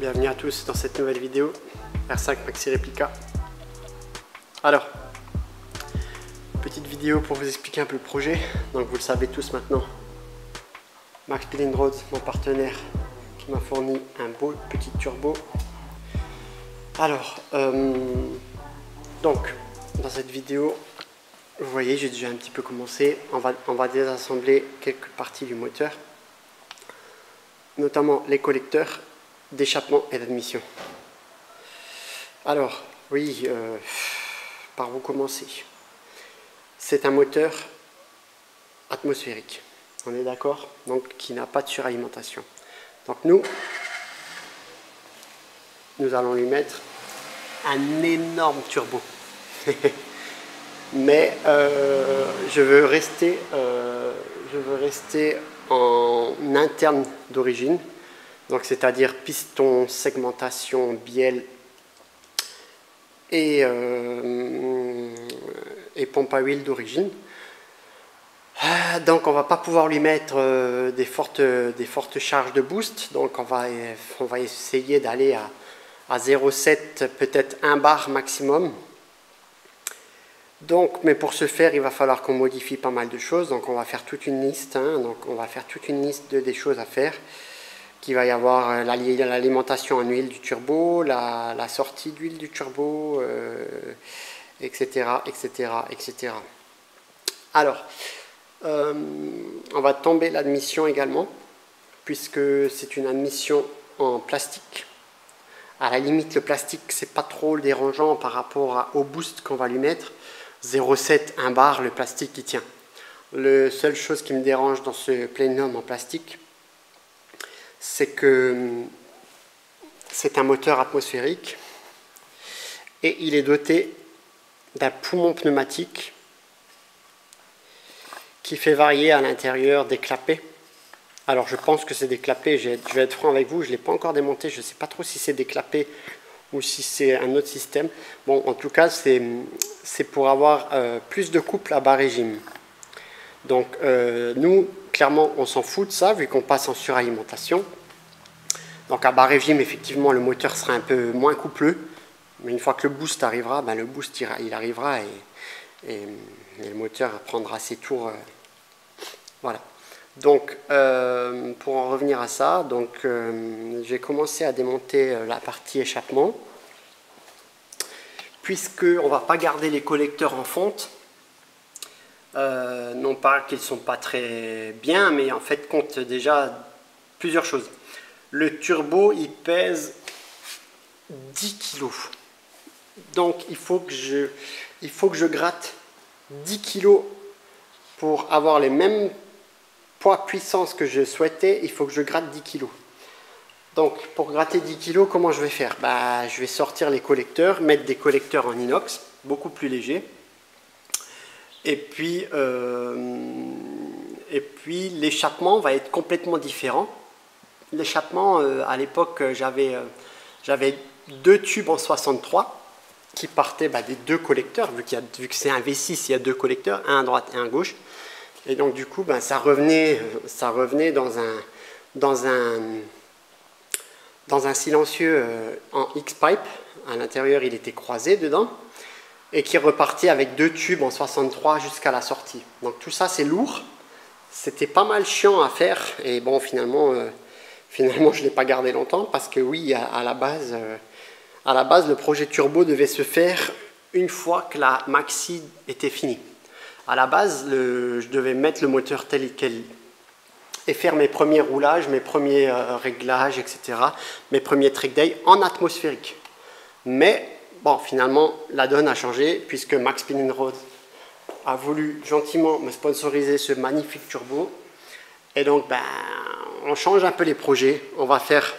Bienvenue à tous dans cette nouvelle vidéo R5 Maxi Replica. Alors, petite vidéo pour vous expliquer un peu le projet. Donc vous le savez tous maintenant, Max Pilling Rhodes, mon partenaire, qui m'a fourni un beau petit turbo. Alors, donc dans cette vidéo, vous voyez, j'ai déjà un petit peu commencé. On va désassembler quelques parties du moteur, notamment les collecteurs d'échappement et d'admission. Alors, oui, par où commencer? C'est un moteur atmosphérique, on est d'accord? Donc, qui n'a pas de suralimentation. Donc, nous allons lui mettre un énorme turbo. Mais je veux rester en interne d'origine. Donc c'est-à-dire piston, segmentation, bielle et pompe à huile d'origine. Donc on va pas pouvoir lui mettre des fortes charges de boost. Donc on va essayer d'aller à 0,7, peut-être 1 bar maximum. Donc, mais pour ce faire, il va falloir qu'on modifie pas mal de choses. Donc on va faire toute une liste. Donc on va faire toute une liste des choses à faire. Il va y avoir l'alimentation en huile du turbo, la sortie d'huile du turbo, etc., etc., etc. Alors, on va tomber l'admission également, puisque c'est une admission en plastique. À la limite, le plastique, c'est pas trop dérangeant par rapport au boost qu'on va lui mettre. 0,7, 1 bar, le plastique il tient. La seule chose qui me dérange dans ce plénum en plastique, c'est que c'est un moteur atmosphérique et il est doté d'un poumon pneumatique qui fait varier à l'intérieur des clapets. Alors je pense que c'est des clapets, je vais être franc avec vous, je ne l'ai pas encore démonté, je ne sais pas trop si c'est des clapets ou si c'est un autre système. Bon, en tout cas, c'est pour avoir plus de couple à bas régime. Donc nous, clairement, on s'en fout de ça, vu qu'on passe en suralimentation. Donc à bas régime, effectivement, le moteur sera un peu moins coupleux. Mais une fois que le boost arrivera, ben, le boost il arrivera et le moteur prendra ses tours. Voilà. Donc pour en revenir à ça, j'ai commencé à démonter la partie échappement. Puisqu'on ne va pas garder les collecteurs en fonte. Non pas qu'ils ne sont pas très bien, mais en fait compte déjà plusieurs choses. Le turbo il pèse 10 kg. Donc il faut que je gratte 10 kg pour avoir les mêmes poids puissance que je souhaitais. Il faut que je gratte 10 kg. Donc pour gratter 10 kg, comment je vais faire? Je vais sortir les collecteurs, mettre des collecteurs en inox, beaucoup plus légers. Et puis l'échappement va être complètement différent. L'échappement, à l'époque, j'avais 2 tubes en 63 qui partaient des 2 collecteurs, vu que c'est un V6, il y a 2 collecteurs, un à droite et un à gauche. Et donc du coup, ça revenait dans un silencieux en X-pipe. À l'intérieur, il était croisé dedans. Et qui repartait avec 2 tubes en 63 jusqu'à la sortie. Donc tout ça, c'est lourd. C'était pas mal chiant à faire. Et bon, finalement je ne l'ai pas gardé longtemps parce que oui, à la base, le projet turbo devait se faire une fois que la maxi était finie. À la base, je devais mettre le moteur tel quel et faire mes premiers roulages, mes premiers réglages, etc. Mes premiers trick day en atmosphérique. Mais bon, finalement, la donne a changé puisque Max Pilling Rhodes a voulu gentiment me sponsoriser ce magnifique turbo. Et donc, on change un peu les projets. On va faire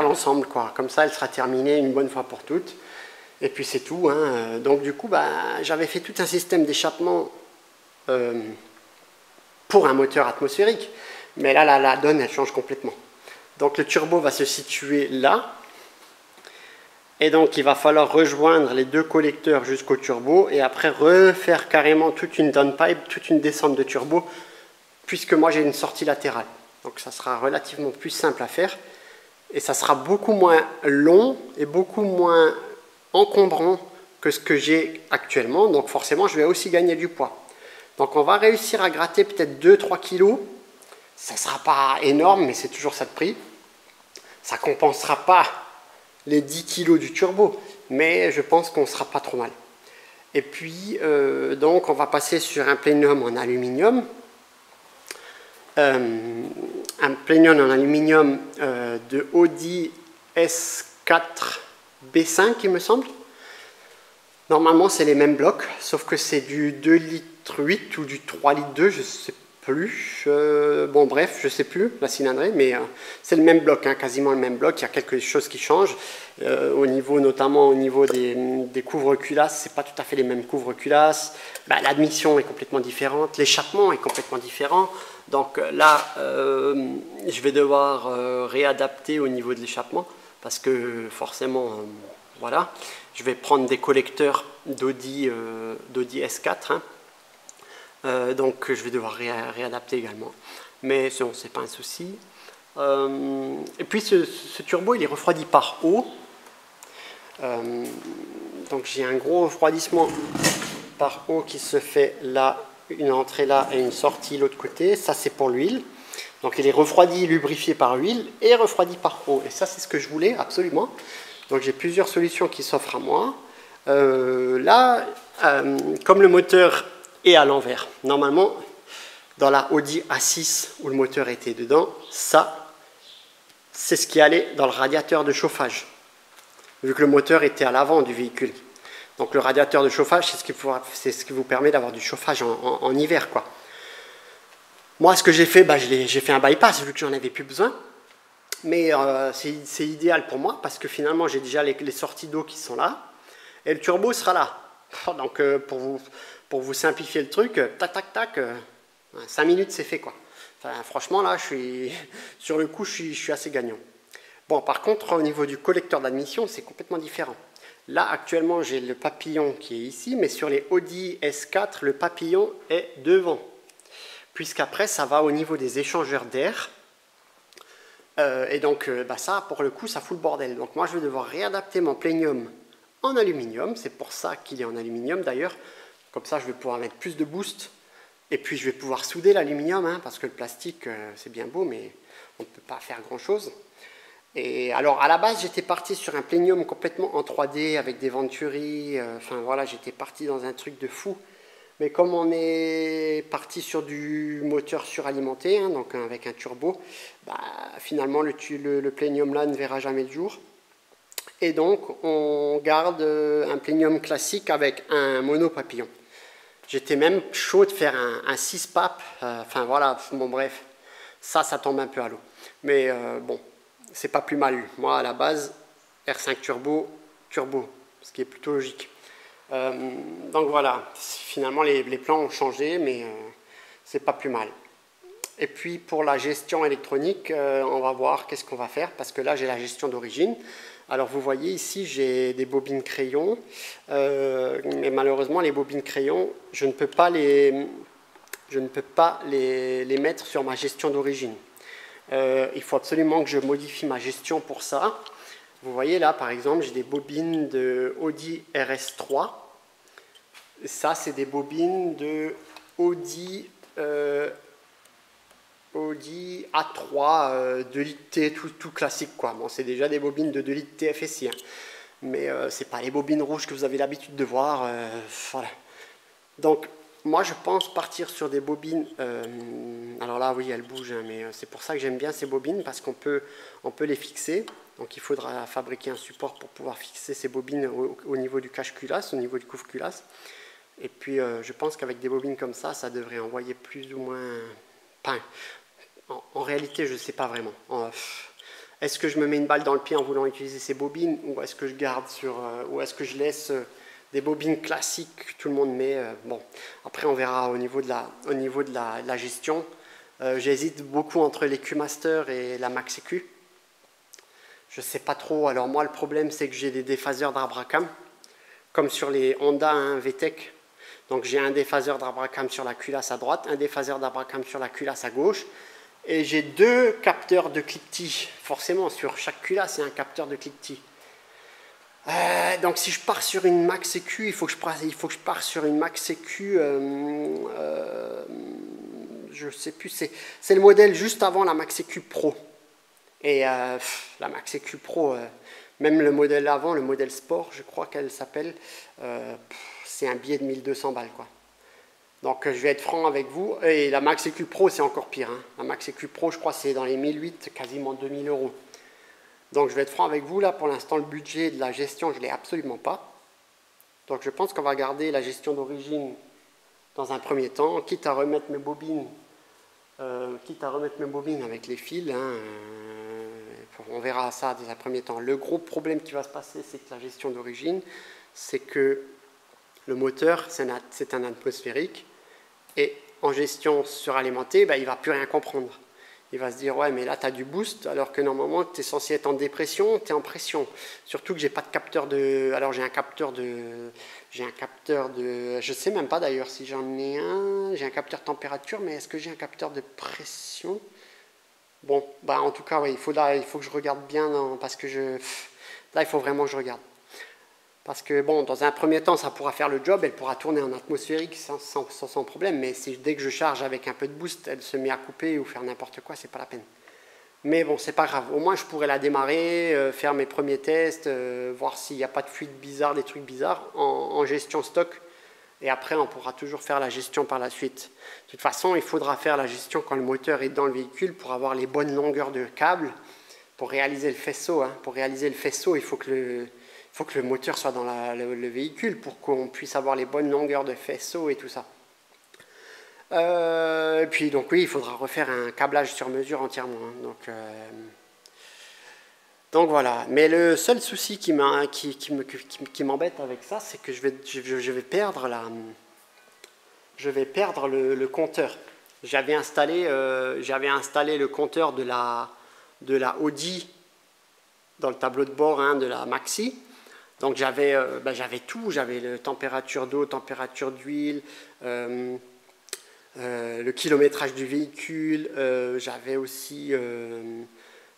l'ensemble, quoi. Comme ça, elle sera terminée une bonne fois pour toutes. Et puis, c'est tout. Donc, du coup, j'avais fait tout un système d'échappement pour un moteur atmosphérique. Mais là, la donne, elle change complètement. Donc, le turbo va se situer là. Et donc, il va falloir rejoindre les 2 collecteurs jusqu'au turbo et après refaire carrément toute une downpipe, toute une descente de turbo, puisque moi j'ai une sortie latérale. Donc, ça sera relativement plus simple à faire. et ça sera beaucoup moins long et beaucoup moins encombrant que ce que j'ai actuellement. Donc forcément, je vais aussi gagner du poids. Donc on va réussir à gratter peut-être 2-3 kilos. Ça ne sera pas énorme, mais c'est toujours ça de prix. Ça ne compensera pas les 10 kilos du turbo, mais je pense qu'on ne sera pas trop mal. Et puis, donc, on va passer sur un plénium en aluminium. Un plénium en aluminium de Audi S4 B5, il me semble. Normalement, c'est les mêmes blocs, sauf que c'est du 2 litres 8 ou du 3 litres 2, je ne sais plus. Bon, bref, je ne sais plus la cylindrée, mais c'est le même bloc, hein, quasiment le même bloc. Il y a quelque chose qui change, notamment au niveau des couvre-culasses. Ce n'est pas tout à fait les mêmes couvre-culasses. Bah, l'admission est complètement différente, l'échappement est complètement différent. Donc là, je vais devoir réadapter au niveau de l'échappement, parce que forcément, voilà, je vais prendre des collecteurs d'Audi S4, hein. Donc je vais devoir réadapter également, mais ce n'est pas un souci. Et puis ce turbo, il est refroidi par eau, donc j'ai un gros refroidissement par eau qui se fait là, une entrée là et une sortie l'autre côté. Ça, c'est pour l'huile, donc il est refroidi, lubrifié par huile et refroidi par eau, et ça, c'est ce que je voulais absolument. Donc j'ai plusieurs solutions qui s'offrent à moi. Là, comme le moteur est à l'envers, normalement, dans la Audi A6 où le moteur était dedans, ça, c'est ce qui allait dans le radiateur de chauffage, vu que le moteur était à l'avant du véhicule. Donc le radiateur de chauffage, c'est ce qui vous permet d'avoir du chauffage en hiver, quoi. Moi, ce que j'ai fait, bah, j'ai fait un bypass, vu que j'en avais plus besoin. Mais c'est idéal pour moi, parce que finalement, j'ai déjà les sorties d'eau qui sont là, et le turbo sera là. Donc pour vous simplifier le truc, tac, tac, tac, 5 minutes, c'est fait, quoi. Enfin, franchement, là, sur le coup, je suis assez gagnant. Bon, par contre, au niveau du collecteur d'admission, c'est complètement différent. Là, actuellement, j'ai le papillon qui est ici, mais sur les Audi S4, le papillon est devant. Puisqu'après, ça va au niveau des échangeurs d'air. Et donc, bah ça, pour le coup, ça fout le bordel. Donc moi, je vais devoir réadapter mon plénium en aluminium. C'est pour ça qu'il est en aluminium, d'ailleurs. Comme ça, je vais pouvoir mettre plus de boost. Et puis, je vais pouvoir souder l'aluminium, hein, parce que le plastique, c'est bien beau, mais on ne peut pas faire grand-chose. Et alors, à la base, j'étais parti sur un plénium complètement en 3D, avec des Venturi. Enfin, voilà, j'étais parti dans un truc de fou. Mais comme on est parti sur du moteur suralimenté, hein, donc avec un turbo, bah, finalement, le plénium là ne verra jamais le jour. Et donc, on garde un plénium classique avec un monopapillon. J'étais même chaud de faire un 6 papes. Enfin voilà, bon bref, ça tombe un peu à l'eau. Mais bon, c'est pas plus mal. Moi, à la base, R5 turbo, ce qui est plutôt logique. Donc voilà, finalement les plans ont changé, mais c'est pas plus mal. Et puis pour la gestion électronique, on va voir qu'est-ce qu'on va faire, parce que là j'ai la gestion d'origine. Alors vous voyez ici j'ai des bobines crayons, mais malheureusement les bobines crayons, je ne peux pas les mettre sur ma gestion d'origine. Il faut absolument que je modifie ma gestion pour ça. Vous voyez là, par exemple, j'ai des bobines de Audi RS3. Ça, c'est des bobines de Audi A3 2 litres T, tout classique, quoi. Bon, c'est déjà des bobines de 2 litres TFSI, hein. Mais c'est pas les bobines rouges que vous avez l'habitude de voir. Voilà. Donc, moi, je pense partir sur des bobines. Alors là, oui, elles bougent, hein, mais c'est pour ça que j'aime bien ces bobines, parce qu'on peut les fixer. Donc il faudra fabriquer un support pour pouvoir fixer ces bobines au niveau du cache-culasse, au niveau du couvre-culasse. Et puis je pense qu'avec des bobines comme ça devrait envoyer plus ou moins... Enfin, en réalité, je ne sais pas vraiment. Est-ce que je me mets une balle dans le pied en voulant utiliser ces bobines, ou est-ce que je garde ou est-ce que je laisse des bobines classiques que tout le monde met? Bon, après on verra au niveau de la gestion. J'hésite beaucoup entre les Q-Master et la Max-EQ. Je ne sais pas trop. Alors moi, le problème, c'est que j'ai des déphaseurs d'Abracam, comme sur les Honda, hein, VTEC. Donc j'ai un déphaseur d'Abracam sur la culasse à droite, un déphaseur d'Abracam sur la culasse à gauche. Et j'ai 2 capteurs de cliquetis. Forcément, sur chaque culasse, c'est un capteur de cliquetis. Donc si je pars sur une max EQ, il faut que je pars sur une max EQ, je sais plus, c'est le modèle juste avant la max EQ Pro. Et la max EQ Pro, même le modèle avant, le modèle Sport, je crois qu'elle s'appelle, c'est un billet de 1200 balles, quoi. Donc je vais être franc avec vous. Et la max EQ Pro, c'est encore pire, hein. La max EQ Pro, je crois, c'est dans les 1008, quasiment 2000 euros. Donc je vais être franc avec vous, là pour l'instant le budget de la gestion je ne l'ai absolument pas. Donc je pense qu'on va garder la gestion d'origine dans un premier temps, quitte à remettre mes bobines, avec les fils, hein, on verra ça dans un premier temps. Le gros problème qui va se passer, c'est que la gestion d'origine, c'est que le moteur c'est un atmosphérique et en gestion suralimentée, il ne va plus rien comprendre. Il va se dire, ouais, mais là, tu as du boost, alors que normalement, tu es censé être en dépression, tu es en pression. Surtout que j'ai pas de capteur de... Alors, j'ai un capteur de... Je sais même pas d'ailleurs si j'en ai un. J'ai un capteur température, mais est-ce que j'ai un capteur de pression? Bon, en tout cas, ouais, il faut que je regarde bien, parce que là, il faut vraiment que je regarde. Parce que, bon, dans un premier temps, ça pourra faire le job, elle pourra tourner en atmosphérique sans problème, mais dès que je charge avec un peu de boost, elle se met à couper ou faire n'importe quoi, c'est pas la peine. Mais bon, c'est pas grave, au moins je pourrais la démarrer, faire mes premiers tests, voir s'il n'y a pas de fuite bizarre, des trucs bizarres, en gestion stock, et après on pourra toujours faire la gestion par la suite. De toute façon, il faudra faire la gestion quand le moteur est dans le véhicule pour avoir les bonnes longueurs de câble, pour réaliser le faisceau, hein. Pour réaliser le faisceau, il faut que le moteur soit dans le véhicule pour qu'on puisse avoir les bonnes longueurs de faisceau et tout ça. Et puis donc oui, il faudra refaire un câblage sur mesure entièrement, hein. Donc voilà. Mais le seul souci qui m'embête avec ça, c'est que je vais perdre le compteur. J'avais installé le compteur de la Audi dans le tableau de bord, hein, de la Maxi. Donc j'avais tout, j'avais la température d'eau, température d'huile, le kilométrage du véhicule, j'avais aussi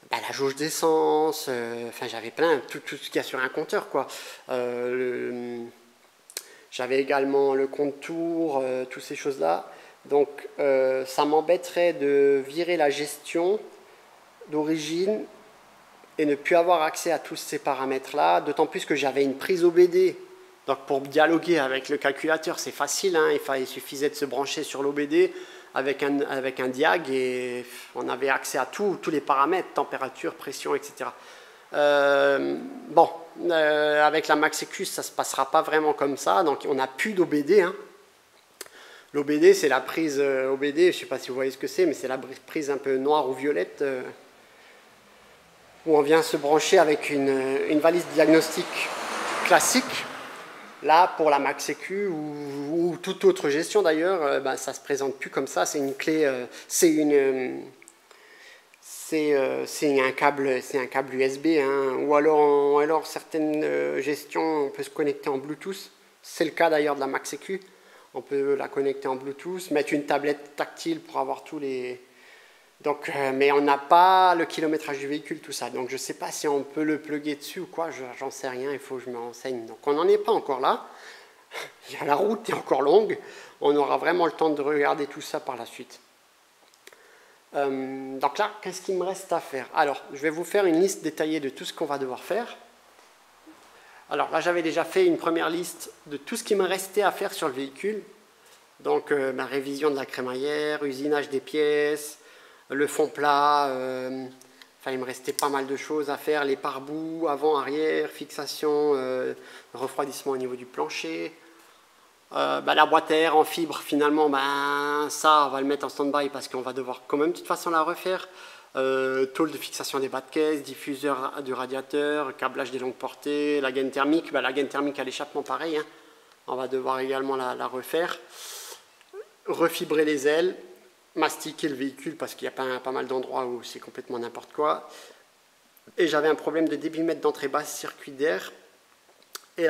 la jauge d'essence, enfin j'avais tout ce qu'il y a sur un compteur, quoi. J'avais également le compte tour, toutes ces choses-là. Donc ça m'embêterait de virer la gestion d'origine et ne plus avoir accès à tous ces paramètres-là, d'autant plus que j'avais une prise OBD. Donc pour dialoguer avec le calculateur, c'est facile, hein, il suffisait de se brancher sur l'OBD avec un diag et on avait accès à tous les paramètres, température, pression, etc. Avec la Max EQ, ça ne se passera pas vraiment comme ça, donc on n'a plus d'OBD, hein. L'OBD, c'est la prise OBD, je ne sais pas si vous voyez ce que c'est, mais c'est la prise un peu noire ou violette, où on vient se brancher avec une valise diagnostique classique. Là, pour la Max EQ ou toute autre gestion d'ailleurs, ça ne se présente plus comme ça. C'est une clé, c'est un câble USB, hein, ou alors certaines gestions, on peut se connecter en Bluetooth. C'est le cas d'ailleurs de la Max EQ. On peut la connecter en Bluetooth, mettre une tablette tactile pour avoir tous les... Donc, mais on n'a pas le kilométrage du véhicule, tout ça. Donc je ne sais pas si on peut le plugger dessus ou quoi, j'en sais rien, il faut que je me renseigne. Donc on n'en est pas encore là. La route est encore longue. On aura vraiment le temps de regarder tout ça par la suite. Donc là, qu'est-ce qu'il me reste à faire? Alors, je vais vous faire une liste détaillée de tout ce qu'on va devoir faire. Alors là, j'avais déjà fait une première liste de tout ce qui me restait à faire sur le véhicule. Donc, ma révision de la crémaillère, usinage des pièces, le fond plat, il me restait pas mal de choses à faire, les pare-boues, avant, arrière, fixation, refroidissement au niveau du plancher, la boîte à air en fibre, finalement, ça, on va le mettre en stand-by parce qu'on va devoir quand même de toute façon la refaire, tôle de fixation des bas de caisse, diffuseur du radiateur, câblage des longues portées, la gaine thermique, la gaine thermique à l'échappement pareil, hein, on va devoir également la refaire, refibrer les ailes, mastiquer le véhicule parce qu'il y a pas mal d'endroits où c'est complètement n'importe quoi. Et j'avais un problème de débitmètre d'entrée basse, circuit d'air et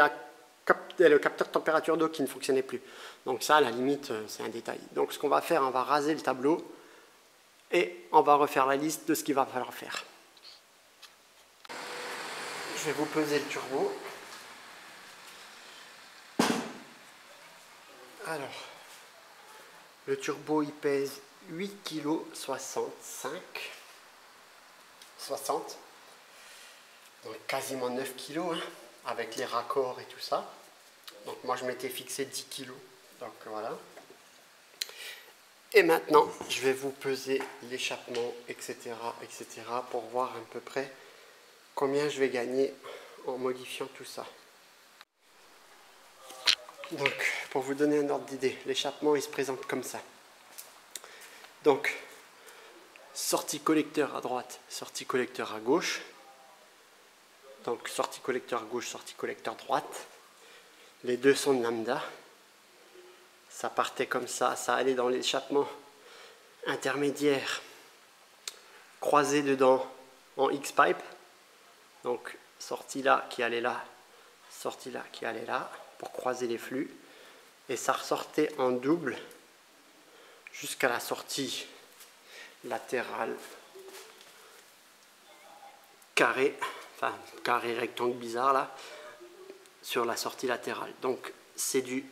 le capteur de température d'eau qui ne fonctionnait plus. Donc ça, à la limite, c'est un détail. Donc ce qu'on va faire, on va raser le tableau et on va refaire la liste de ce qu'il va falloir faire. Je vais vous peser le turbo. Alors, le turbo il pèse 8,65 kg. 60. Donc quasiment 9 kg hein, avec les raccords et tout ça. Donc moi je m'étais fixé 10 kg. Donc voilà. Et maintenant, je vais vous peser l'échappement, etc., etc., pour voir à peu près combien je vais gagner en modifiant tout ça. Donc, pour vous donner un ordre d'idée, l'échappement, il se présente comme ça. Donc, sortie collecteur à droite, sortie collecteur à gauche. Donc, sortie collecteur gauche, sortie collecteur droite. Les deux sont de lambda. Ça partait comme ça allait dans l'échappement intermédiaire, croisé dedans en X-pipe. Donc, sortie là qui allait là, sortie là qui allait là, pour croiser les flux. Et ça ressortait en double jusqu'à la sortie latérale carré, enfin carré rectangle bizarre là, sur la sortie latérale. Donc, c'est du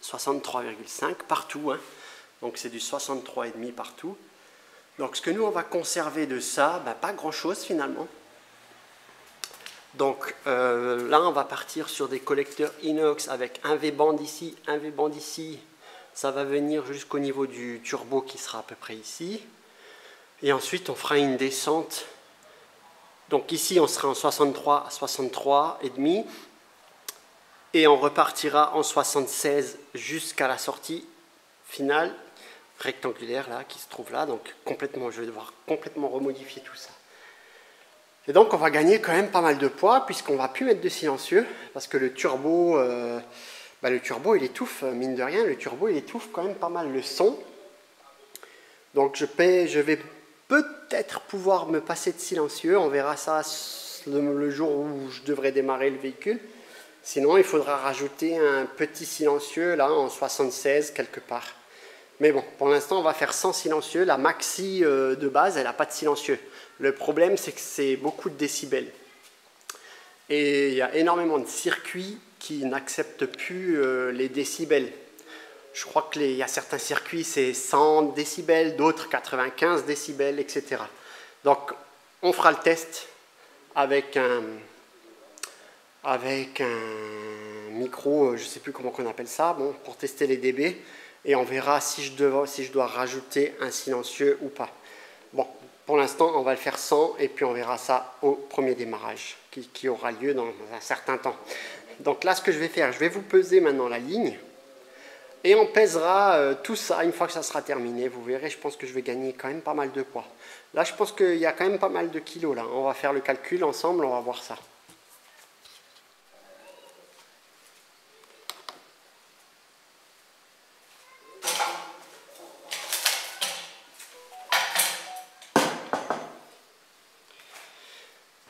63,5 partout, hein. Donc c'est du 63,5 partout. Donc ce que nous on va conserver de ça, ben, pas grand chose finalement. Donc là on va partir sur des collecteurs inox avec un V-band ici, un V-band ici. Ça va venir jusqu'au niveau du turbo qui sera à peu près ici. Et ensuite on fera une descente. Donc ici on sera en 63 à 63,5. Et on repartira en 76 jusqu'à la sortie finale rectangulaire là qui se trouve là. Donc complètement, je vais devoir complètement remodifier tout ça. Et donc on va gagner quand même pas mal de poids puisqu'on va plus mettre de silencieux parce que le turbo il étouffe, mine de rien, le turbo il étouffe quand même pas mal le son. Donc je vais peut-être pouvoir me passer de silencieux, on verra ça le jour où je devrais démarrer le véhicule. Sinon, il faudra rajouter un petit silencieux là en 76 quelque part. Mais bon, pour l'instant, on va faire sans silencieux. La Maxi de base, elle n'a pas de silencieux. Le problème, c'est que c'est beaucoup de décibels. Et il y a énormément de circuits qui n'acceptent plus les décibels. Je crois qu'il y a certains circuits, c'est 100 décibels, d'autres 95 décibels, etc. Donc, on fera le test avec un micro, je ne sais plus comment on appelle ça, bon, pour tester les dB, et on verra si je dois rajouter un silencieux ou pas. Bon, pour l'instant, on va le faire sans, et puis on verra ça au premier démarrage, qui aura lieu dans un certain temps. Donc là, ce que je vais faire, je vais vous peser maintenant la ligne, et on pèsera tout ça une fois que ça sera terminé. Vous verrez, je pense que je vais gagner quand même pas mal de poids. Là, je pense qu'il y a quand même pas mal de kilos, là. On va faire le calcul ensemble, on va voir ça.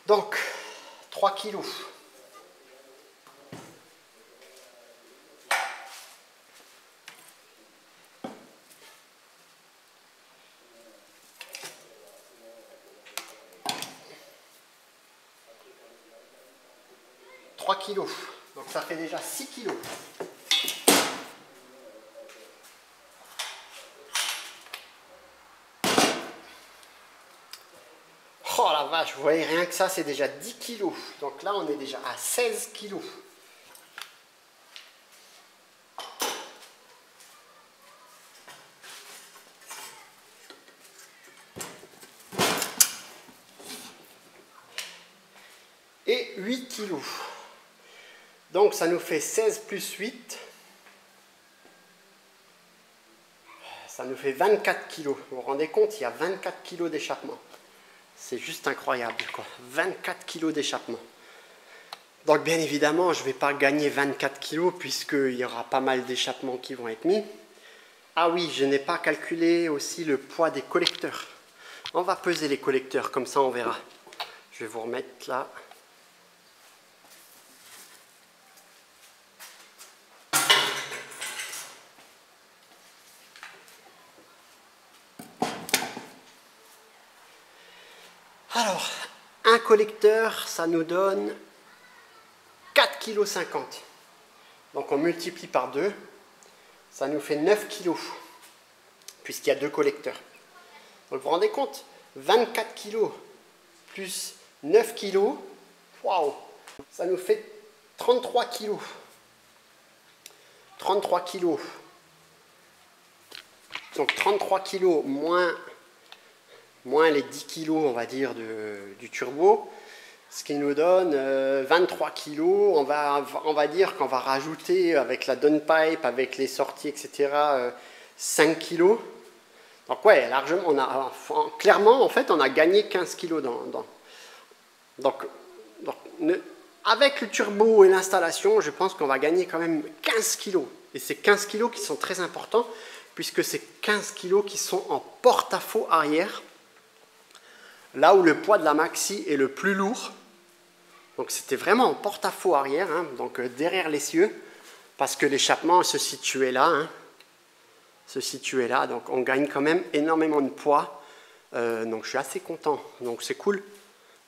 Donc, 3 kilos. Kilos. Donc ça fait déjà 6 kilos. Oh la vache, vous voyez, rien que ça, c'est déjà 10 kilos. Donc là, on est déjà à 16 kilos. Et 8 kilos. Donc ça nous fait 16 plus 8. Ça nous fait 24 kilos. Vous vous rendez compte, il y a 24 kilos d'échappement. C'est juste incroyable, quoi. 24 kilos d'échappement. Donc bien évidemment, je ne vais pas gagner 24 kilos puisqu'il y aura pas mal d'échappements qui vont être mis. Ah oui, je n'ai pas calculé aussi le poids des collecteurs. On va peser les collecteurs, comme ça on verra. Je vais vous remettre là. Alors, un collecteur, ça nous donne 4,50 kg. Donc on multiplie par 2, ça nous fait 9 kg, puisqu'il y a 2 collecteurs. Donc vous vous rendez compte, 24 kg plus 9 kg, waouh, ça nous fait 33 kg. 33 kg. Donc 33 kg moins les 10 kg, on va dire, du turbo, ce qui nous donne 23 kg. On va dire qu'on va rajouter avec la downpipe, avec les sorties, etc., 5 kg. Donc ouais, largement, clairement, en fait, on a gagné 15 kg avec le turbo et l'installation, je pense qu'on va gagner quand même 15 kg. Et c'est 15 kg qui sont très importants, puisque c'est 15 kg qui sont en porte-à-faux arrière, là où le poids de la Maxi est le plus lourd. Donc c'était vraiment en porte-à-faux arrière, hein, donc derrière l'essieu, parce que l'échappement se situait là. Hein, donc on gagne quand même énormément de poids. Donc je suis assez content, donc c'est cool.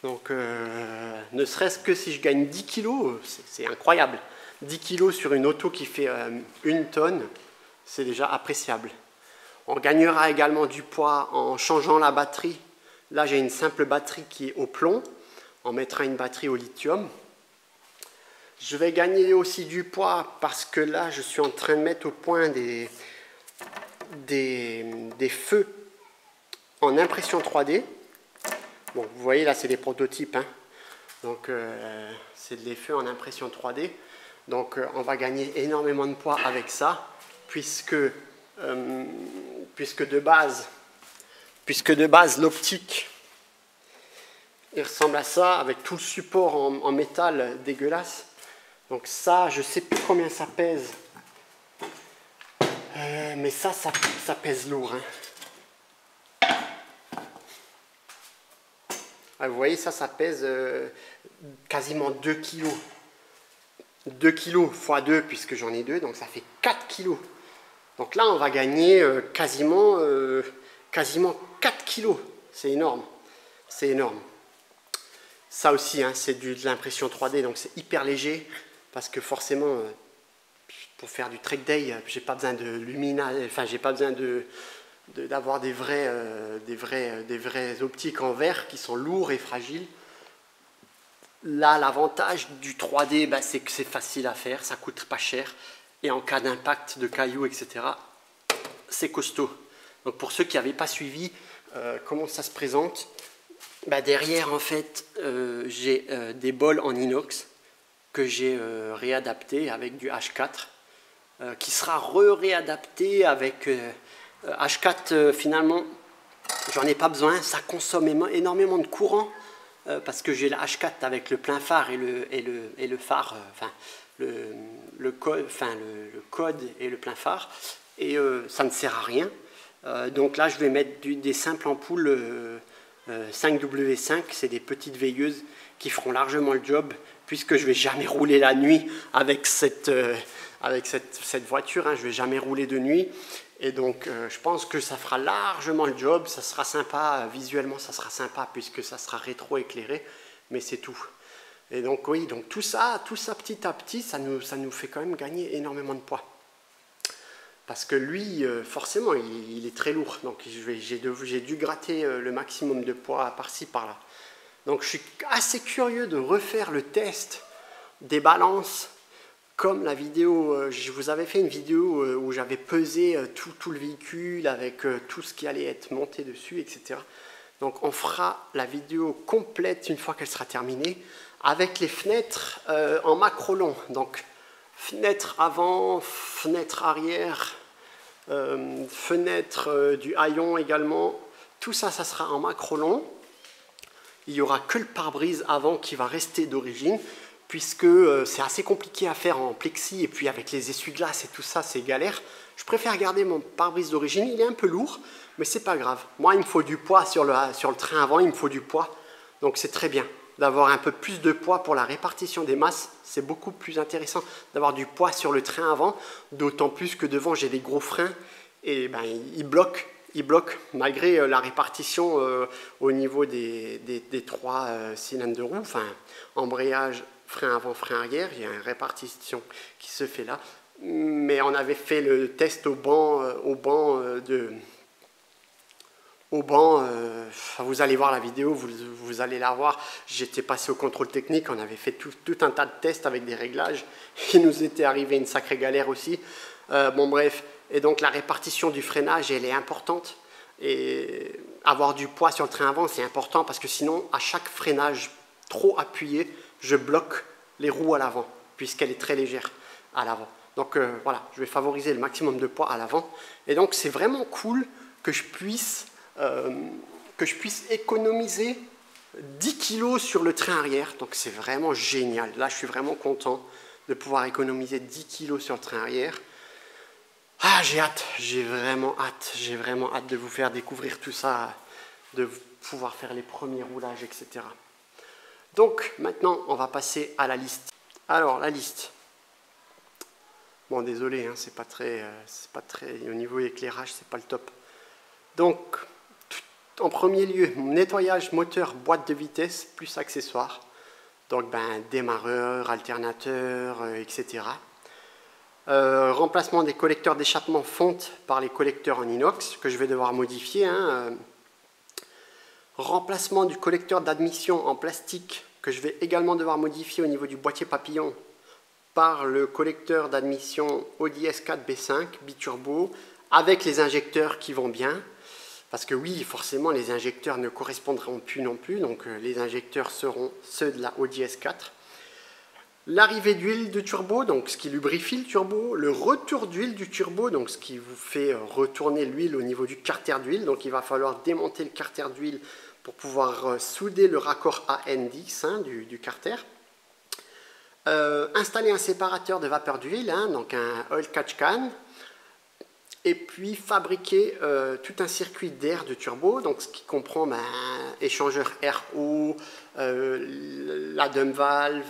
Donc ne serait-ce que si je gagne 10 kg, c'est incroyable. 10 kg sur une auto qui fait 1 tonne, c'est déjà appréciable. On gagnera également du poids en changeant la batterie. Là j'ai une simple batterie qui est au plomb. On mettra une batterie au lithium. Je vais gagner aussi du poids parce que là je suis en train de mettre au point des feux en impression 3D. Bon, vous voyez là c'est des prototypes, hein. Donc c'est des feux en impression 3D. Donc on va gagner énormément de poids avec ça, puisque de base l'optique il ressemble à ça, avec tout le support en métal dégueulasse. Donc ça, je sais plus combien ça pèse, mais ça pèse lourd, hein. Ah, vous voyez, ça pèse quasiment 2 kg. 2 kg x 2, puisque j'en ai 2, donc ça fait 4 kg. Donc là, on va gagner quasiment 4 kg. C'est énorme. C'est énorme. Ça aussi, hein, c'est de l'impression 3D, donc c'est hyper léger, parce que forcément, pour faire du track day, j'ai pas besoin de luminage, enfin, j'ai pas besoin d'avoir des vrais optiques en verre qui sont lourds et fragiles. Là, l'avantage du 3D, bah, c'est que c'est facile à faire, ça coûte pas cher, et en cas d'impact de cailloux, etc., c'est costaud. Donc pour ceux qui n'avaient pas suivi comment ça se présente, bah, derrière en fait j'ai des bols en inox que j'ai réadapté avec du H4 qui sera réadapté avec H4 finalement j'en ai pas besoin, ça consomme énormément de courant parce que j'ai le H4 avec le plein phare et le phare, le code et le plein phare, et ça ne sert à rien. Donc là je vais mettre des simples ampoules 5W5, c'est des petites veilleuses qui feront largement le job, puisque je ne vais jamais rouler la nuit avec cette voiture, hein, je ne vais jamais rouler de nuit, et donc je pense que ça fera largement le job, ça sera sympa, visuellement ça sera sympa, puisque ça sera rétro-éclairé, mais c'est tout. Et donc oui, donc tout ça petit à petit, ça nous fait quand même gagner énormément de poids. Parce que lui, forcément, il est très lourd. Donc j'ai dû gratter le maximum de poids par-ci, par-là. Donc je suis assez curieux de refaire le test des balances. Comme la vidéo, je vous avais fait une vidéo où j'avais pesé tout le véhicule avec tout ce qui allait être monté dessus, etc. Donc on fera la vidéo complète une fois qu'elle sera terminée, avec les fenêtres en macro long. Donc fenêtre avant, fenêtre arrière, fenêtre du haillon également, tout ça, ça sera en macro long. Il n'y aura que le pare-brise avant qui va rester d'origine, puisque c'est assez compliqué à faire en plexi, et puis avec les essuie-glaces et tout ça, c'est galère. Je préfère garder mon pare-brise d'origine, il est un peu lourd, mais c'est pas grave. Moi, il me faut du poids sur le train avant, il me faut du poids, donc c'est très bien d'avoir un peu plus de poids pour la répartition des masses. C'est beaucoup plus intéressant d'avoir du poids sur le train avant, d'autant plus que devant j'ai des gros freins et ben, ils bloquent il bloque malgré la répartition au niveau des 3 cylindres de roue, enfin embrayage, frein avant, frein arrière, il y a une répartition qui se fait là. Mais on avait fait le test au banc vous allez voir la vidéo, vous allez la voir. J'étais passé au contrôle technique, on avait fait tout un tas de tests avec des réglages. Il nous était arrivé une sacrée galère aussi. Bon bref, et donc la répartition du freinage, elle est importante. Et avoir du poids sur le train avant, c'est important parce que sinon, à chaque freinage trop appuyé, je bloque les roues à l'avant, puisqu'elle est très légère à l'avant. Donc voilà, je vais favoriser le maximum de poids à l'avant. Et donc c'est vraiment cool que je puisse économiser 10 kg sur le train arrière. Donc c'est vraiment génial. Là, je suis vraiment content de pouvoir économiser 10 kg sur le train arrière. Ah, j'ai hâte, j'ai vraiment hâte de vous faire découvrir tout ça, de pouvoir faire les premiers roulages, etc. Donc maintenant, on va passer à la liste. Alors, la liste. Bon, désolé, hein, c'est pas très, au niveau éclairage, c'est pas le top. Donc, en premier lieu, nettoyage moteur, boîte de vitesse, plus accessoires. Donc, démarreur, alternateur, etc. Remplacement des collecteurs d'échappement fonte par les collecteurs en inox, que je vais devoir modifier. Remplacement du collecteur d'admission en plastique, que je vais également devoir modifier au niveau du boîtier papillon, par le collecteur d'admission Audi S4 B5 biturbo, avec les injecteurs qui vont bien. Parce que oui, forcément, les injecteurs ne correspondront plus non plus, donc les injecteurs seront ceux de la Audi S4. L'arrivée d'huile de turbo, donc ce qui lubrifie le turbo, le retour d'huile du turbo, donc ce qui vous fait retourner l'huile au niveau du carter d'huile, donc il va falloir démonter le carter d'huile pour pouvoir souder le raccord AN10 du carter. Installer un séparateur de vapeur d'huile, donc un oil catch can. Et puis fabriquer tout un circuit d'air de turbo, donc ce qui comprend échangeur RO, la dump valve,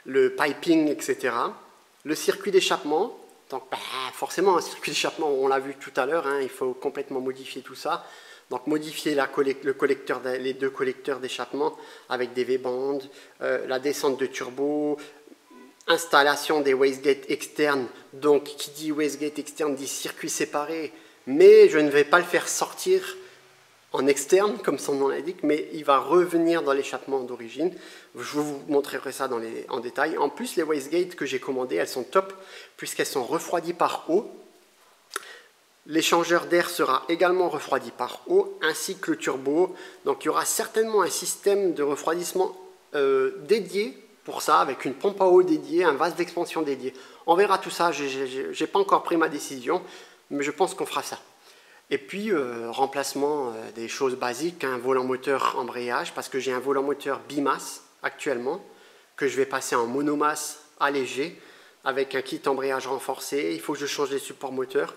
le piping, etc. Le circuit d'échappement, donc forcément un circuit d'échappement, on l'a vu tout à l'heure, il faut complètement modifier tout ça. Donc modifier les 2 collecteurs d'échappement avec des V-bandes, la descente de turbo, installation des wastegates externes, donc qui dit wastegate externe dit circuit séparé, mais je ne vais pas le faire sortir en externe, comme son nom l'indique, mais il va revenir dans l'échappement d'origine. Je vous montrerai ça en détail. En plus, les wastegates que j'ai commandées, elles sont top, puisqu'elles sont refroidies par eau. L'échangeur d'air sera également refroidi par eau, ainsi que le turbo. Donc il y aura certainement un système de refroidissement dédié pour ça, avec une pompe à eau dédiée, un vase d'expansion dédié. On verra tout ça, je n'ai pas encore pris ma décision, mais je pense qu'on fera ça. Et puis, remplacement des choses basiques, un volant moteur embrayage, parce que j'ai un volant moteur bimasse actuellement, que je vais passer en monomasse allégé, avec un kit embrayage renforcé. Il faut que je change les supports moteurs.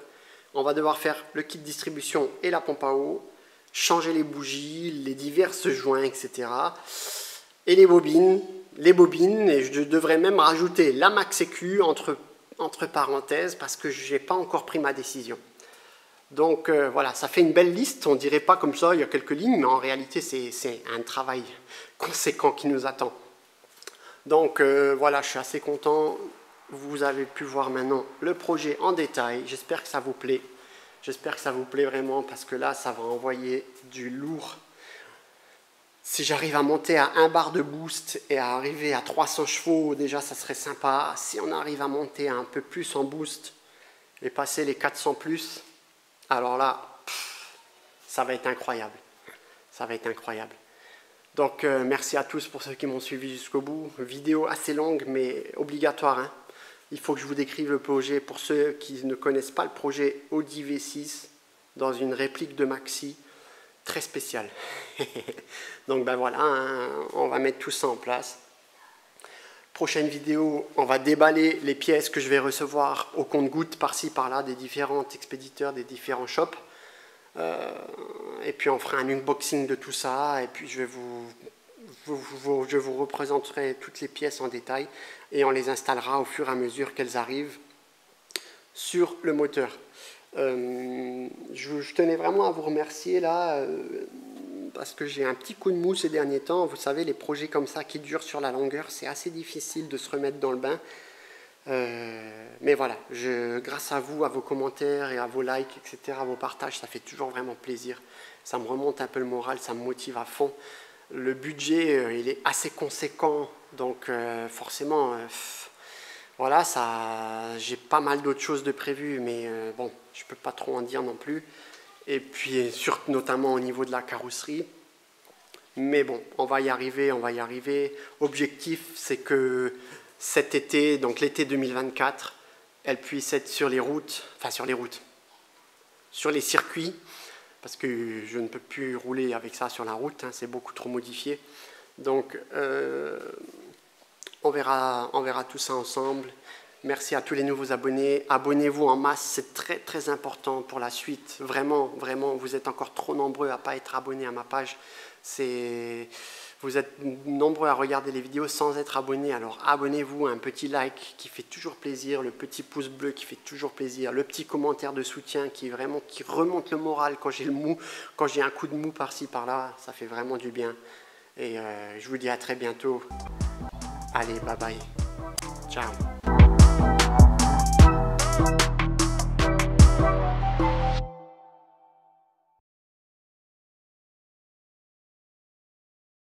On va devoir faire le kit distribution et la pompe à eau, changer les bougies, les diverses joints, etc. Et les bobines, et je devrais même rajouter la Max EQ entre parenthèses, parce que je n'ai pas encore pris ma décision. Donc voilà, ça fait une belle liste, on ne dirait pas comme ça, il y a quelques lignes, mais en réalité c'est un travail conséquent qui nous attend. Donc voilà, je suis assez content. Vous avez pu voir maintenant le projet en détail. J'espère que ça vous plaît. J'espère que ça vous plaît vraiment parce que là, ça va envoyer du lourd. Si j'arrive à monter à 1 bar de boost et à arriver à 300 chevaux, déjà, ça serait sympa. Si on arrive à monter un peu plus en boost et passer les 400 plus, alors là, ça va être incroyable. Ça va être incroyable. Donc, merci à tous pour ceux qui m'ont suivi jusqu'au bout. Vidéo assez longue, mais obligatoire, Il faut que je vous décrive le projet pour ceux qui ne connaissent pas le projet Audi V6 dans une réplique de Maxi très spéciale. Donc voilà, on va mettre tout ça en place. Prochaine vidéo, on va déballer les pièces que je vais recevoir au compte-gouttes par-ci par-là des différents expéditeurs, des différents shops. Et puis on fera un unboxing de tout ça et puis je vous représenterai toutes les pièces en détail et on les installera au fur et à mesure qu'elles arrivent sur le moteur. Je tenais vraiment à vous remercier là, parce que j'ai un petit coup de mou ces derniers temps. Vous savez, les projets comme ça qui durent sur la longueur, c'est assez difficile de se remettre dans le bain. Mais voilà, grâce à vous, à vos commentaires et à vos likes, etc., à vos partages, ça fait toujours vraiment plaisir. Ça me remonte un peu le moral, ça me motive à fond. Le budget, il est assez conséquent, donc forcément, voilà, j'ai pas mal d'autres choses de prévues, mais bon, je peux pas trop en dire non plus. Et puis, surtout, notamment au niveau de la carrosserie. Mais bon, on va y arriver, on va y arriver. Objectif, c'est que cet été, donc l'été 2024, elle puisse être sur les routes, sur les circuits, parce que je ne peux plus rouler avec ça sur la route, hein, c'est beaucoup trop modifié. Donc, on verra tout ça ensemble. Merci à tous les nouveaux abonnés. Abonnez-vous en masse, c'est très très important pour la suite. Vraiment, vraiment, vous êtes encore trop nombreux à ne pas être abonnés à ma page. Vous êtes nombreux à regarder les vidéos sans être abonnés. Alors abonnez-vous, un petit like qui fait toujours plaisir, le petit pouce bleu qui fait toujours plaisir, le petit commentaire de soutien qui remonte le moral quand j'ai le mou, quand j'ai un coup de mou par-ci par-là, ça fait vraiment du bien. Et je vous dis à très bientôt. Allez, bye bye. Ciao.